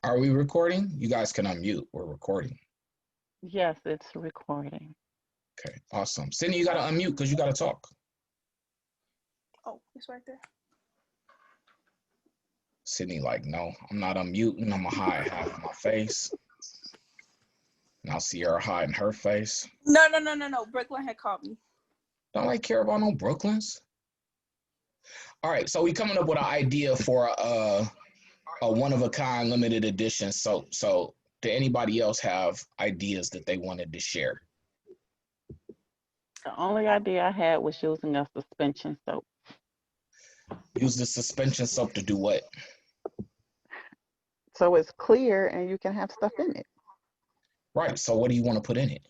Are we recording? You guys can unmute. We're recording. Yes, it's recording. Okay, awesome. Sydney, you gotta unmute because you gotta talk. Oh, it's right there. Sydney, like, no, I'm not unmuting. I'm gonna hide half of my face. And I'll see her hiding her face. No. Brooklyn had called me. Don't I care about no Brooklyns? All right, so we coming up with an idea for a one-of-a-kind limited edition. So did anybody else have ideas that they wanted to share? The only idea I had was using a suspension soap. Use the suspension soap to do what? So it's clear and you can have stuff in it. Right, so what do you want to put in it?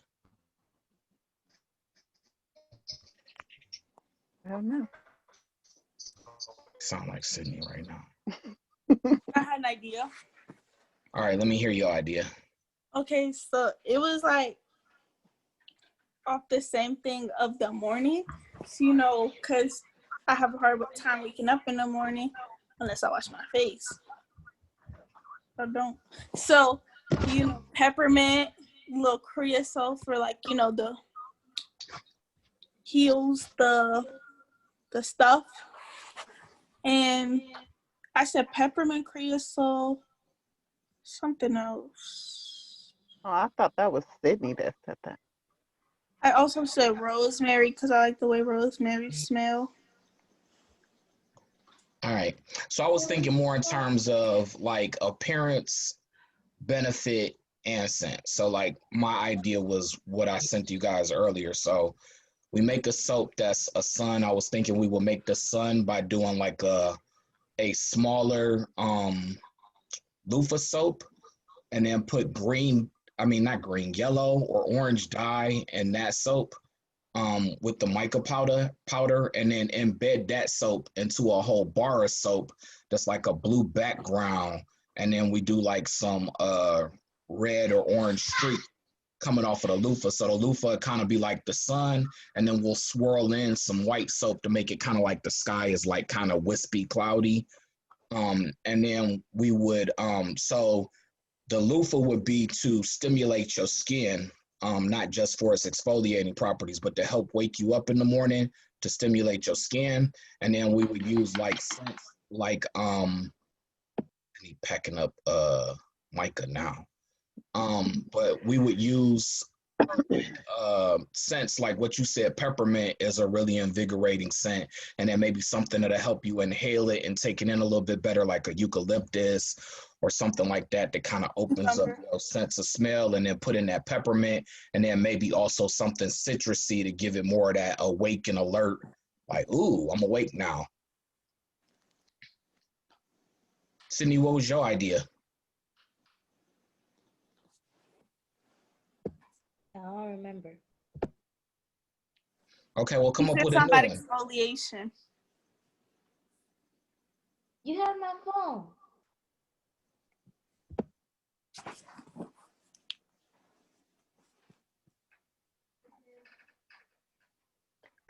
I don't know. Sound like Sydney right now. I had an idea. All right, let me hear your idea. Okay, so it was like off the same thing of the morning. So, because I have a hard time waking up in the morning unless I wash my face. I don't. So, peppermint, little creosote for the heals the stuff. And I said peppermint, creosote, something else. Oh, I thought that was Sydney that said that. I also said rosemary because I like the way rosemary smell. All right. So I was thinking more in terms of like appearance, benefit, and scent. So like my idea was what I sent you guys earlier. So we make a soap that's a sun. I was thinking we would make the sun by doing like a smaller loofah soap and then put yellow or orange dye in that soap with the mica powder and then embed that soap into a whole bar of soap that's like a blue background, and then we do like some red or orange streak coming off of the loofah, so the loofah kind of be like the sun, and then we'll swirl in some white soap to make it kind of like the sky is like kind of wispy cloudy, and then we would so the loofah would be to stimulate your skin, not just for its exfoliating properties, but to help wake you up in the morning to stimulate your skin. And then we would use like scents, like I need packing up mica now. But we would use scents like what you said. Peppermint is a really invigorating scent, and then maybe something that'll help you inhale it and take it in a little bit better, like a eucalyptus or something like that kind of opens up your sense of smell, and then put in that peppermint, and then maybe also something citrusy to give it more of that awake and alert, like, ooh, I'm awake now. Sydney, what was your idea? I don't remember. Okay, well, come up with a Something about new one. exfoliation. You have my phone.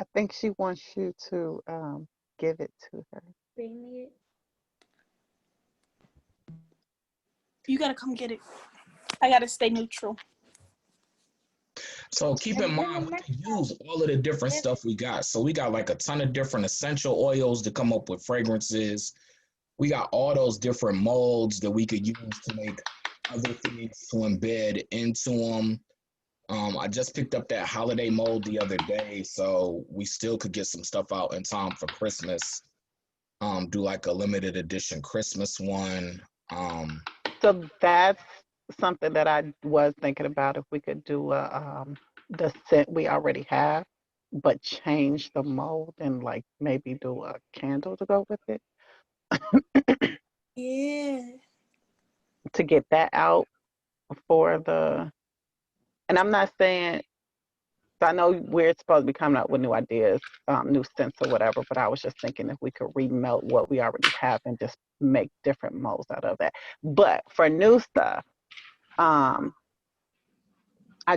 I think she wants you to give it to her. Bring me it. You gotta come get it. I gotta stay neutral. So keep in mind, we can use all of the different stuff we got. So we got like a ton of different essential oils to come up with fragrances. We got all those different molds that we could use to make other things to embed into them. I just picked up that holiday mold the other day, so we still could get some stuff out in time for Christmas. Do like a limited edition Christmas one. So that's something that I was thinking about, if we could do the scent we already have, but change the mold and like maybe do a candle to go with it Yeah. to get that out for the. And I'm not saying, I know we're supposed to be coming up with new ideas, new scents or whatever, but I was just thinking if we could remelt what we already have and just make different molds out of that. But for new stuff, I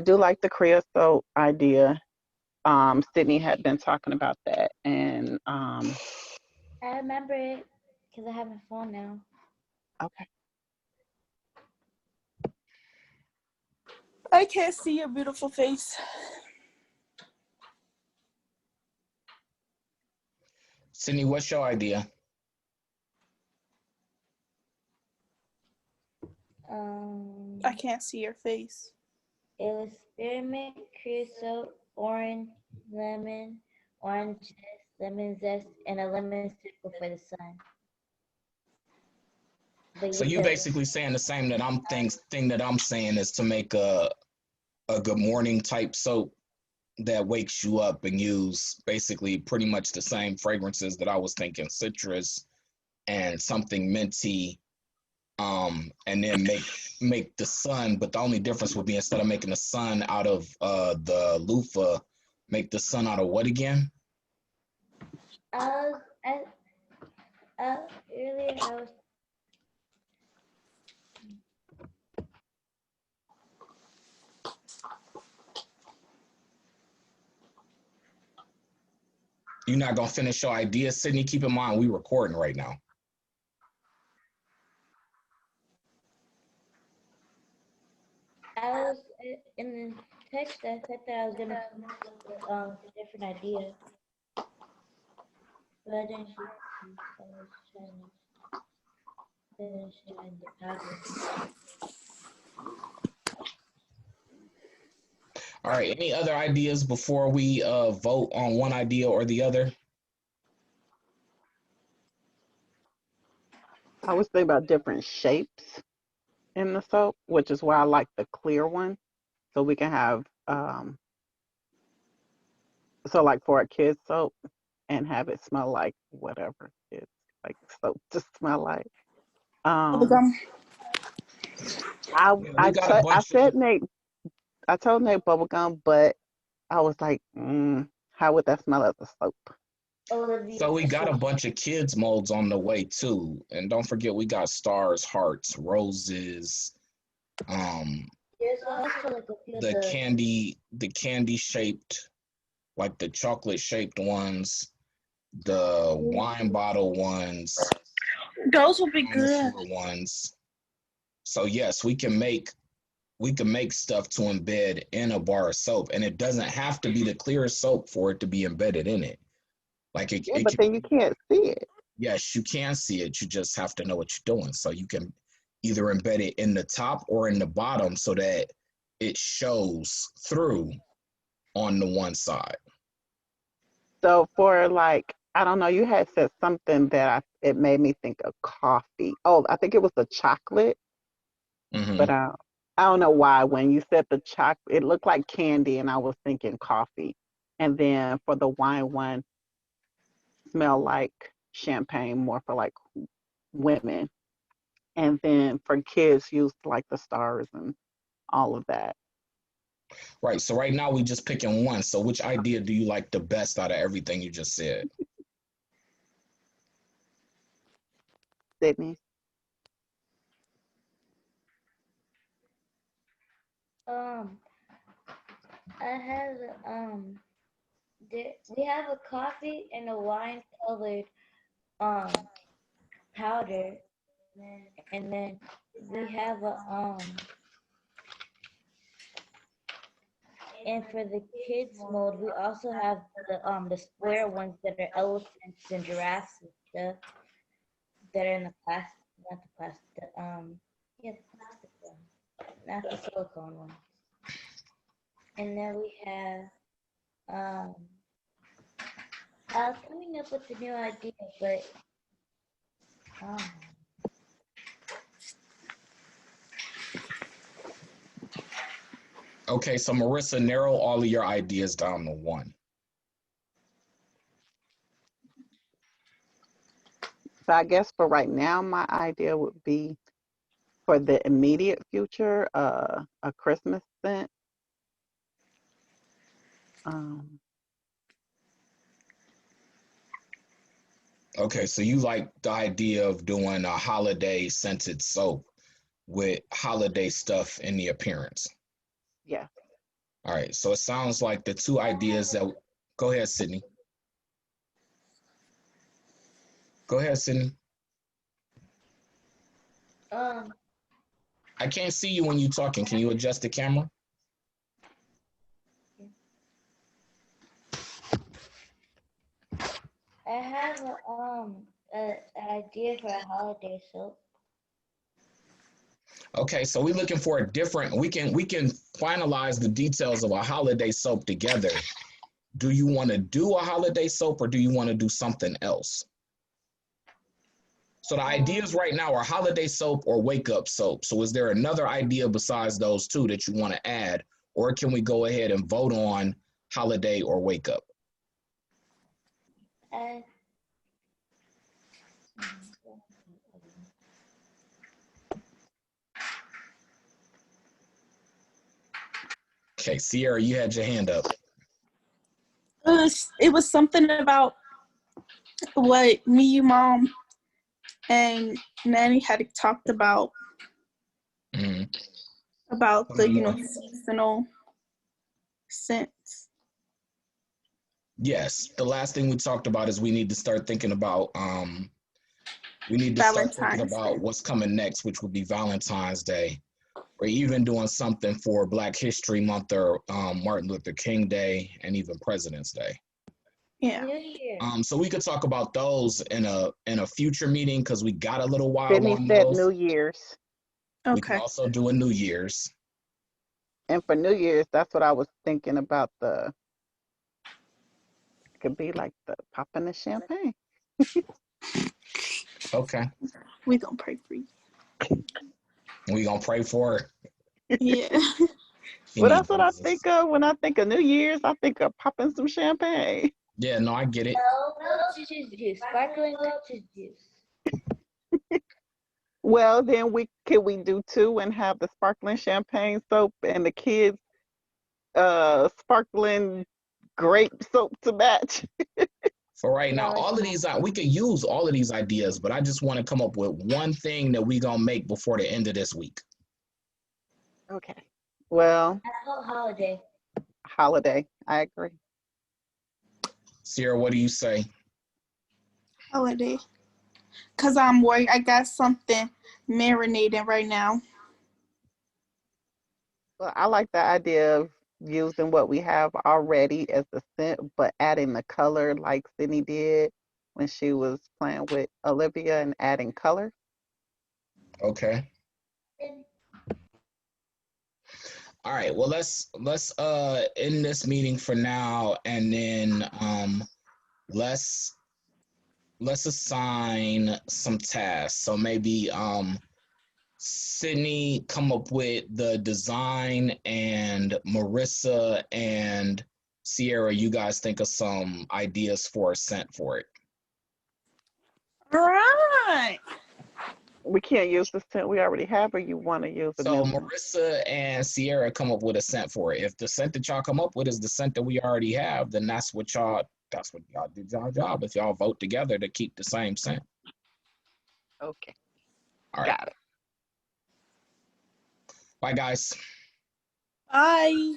do like the creosote idea. Sydney had been talking about that, and I remember it because I have my phone now. okay. I can't see your beautiful face. Sydney, what's your idea? I can't see your face. It was spearmint, creosote, orange, lemon, orange zest, lemon zest, and a lemon circle for the sun. But So you basically saying the same that thing that I'm saying is to make a good morning type soap that wakes you up and use basically pretty much the same fragrances that I was thinking, citrus and something minty, and then make the sun, but the only difference would be instead of making the sun out of the loofah, make the sun out of what again? Earlier I was You're not gonna finish your idea, Sydney. Keep in mind we recording right now. in the text. I said that I was gonna come up with a different idea, but I didn't. I was trying to finish doing the pattern. All right. Any other ideas before we vote on one idea or the other? I was thinking about different shapes in the soap, which is why I like the clear one. So we can have, so like for a kid's soap and have it smell like whatever it's like soap to smell like. Bubblegum. We got a bunch of. I told Nate bubblegum, but I was like, how would that smell as a soap? So we got a bunch of kids molds on the way too, and don't forget we got stars, hearts, roses, There's also like a few of the candy shaped, like the chocolate shaped ones, the wine bottle ones, Those would be good. ones. So yes, we can make stuff to embed in a bar of soap, and it doesn't have to be the clear soap for it to be embedded in it. Like it but then you can't see it. Yes, you can see it. You just have to know what you're doing. So you can either embed it in the top or in the bottom so that it shows through on the one side. So for like, I don't know, you had said something that it made me think of coffee. Oh, I think it was the chocolate, but I don't know why. When you said the chocolate, it looked like candy, and I was thinking coffee. And then for the wine one, smell like champagne, more for like women. And then for kids, use like the stars and all of that. Right. So right now we just picking one. So which idea do you like the best out of everything you just said? Sydney? I have we have a coffee and a wine colored powder, and then we have a and for the kids mold we also have the square ones that are elephants and giraffes and stuff that are in the plastic, not the plastic, yeah, the plastic one, not the silicone one. And then we have I was coming up with a new idea, but Okay, so Marissa, narrow all of your ideas down to one. So I guess for right now, my idea would be for the immediate future, a Christmas scent. Okay, so you like the idea of doing a holiday scented soap with holiday stuff in the appearance. Yeah. All right, so it sounds like the two ideas that. Go ahead, Sydney. Go ahead, Sydney. I can't see you when you're talking. Can you adjust the camera? I have an idea for a holiday soap. Okay, so we're looking for a different. We can finalize the details of a holiday soap together. Do you want to do a holiday soap or do you want to do something else? So the ideas right now are holiday soap or wake up soap. So is there another idea besides those two that you want to add, or can we go ahead and vote on holiday or wake up? Uh, Okay, Sierra, you had your hand up. It was something about what me, you, mom, and Nanny had talked about Mm-hmm. the seasonal scents. Yes, the last thing we talked about is we need to start thinking about Valentine's Day. what's coming next, which would be Valentine's Day, or even doing something for Black History Month or Martin Luther King Day, and even President's Day. Yeah. New Year. So we could talk about those in a future meeting because we got a little while Sydney on said those. New Year's. We can Okay. also do a New Year's. And for New Year's, that's what I was thinking about it could be like the popping the champagne. Okay, We gonna pray for you. we gonna pray for it. Yeah. Well, that's what I think of when I think of New Year's. I think of popping some champagne. Yeah, no, I get it. No peaches juice. Sparkling peaches juice. Well, then we do two and have the sparkling champagne soap and the kids sparkling grape soap to match. For right now, all of these we could use all of these ideas, but I just want to come up with one thing that we gonna make before the end of this week. Okay. Well, Holiday. holiday. I agree. Sierra, what do you say? Holiday. Cause I'm worried. I got something marinating right now. Well, I like the idea of using what we have already as the scent, but adding the color like Sydney did when she was playing with Olivia and adding color. Okay. All right. Well, let's end this meeting for now, and then let's assign some tasks. So maybe Sydney come up with the design, and Marissa and Sierra, you guys think of some ideas for a scent for it. All right. We can't use the scent we already have, or you want to use a So new one? Marissa and Sierra come up with a scent for it. If the scent that y'all come up with is the scent that we already have, then that's what y'all did y'all job. If y'all vote together to keep the same scent. Okay. All right. Got it. Bye, guys. Bye.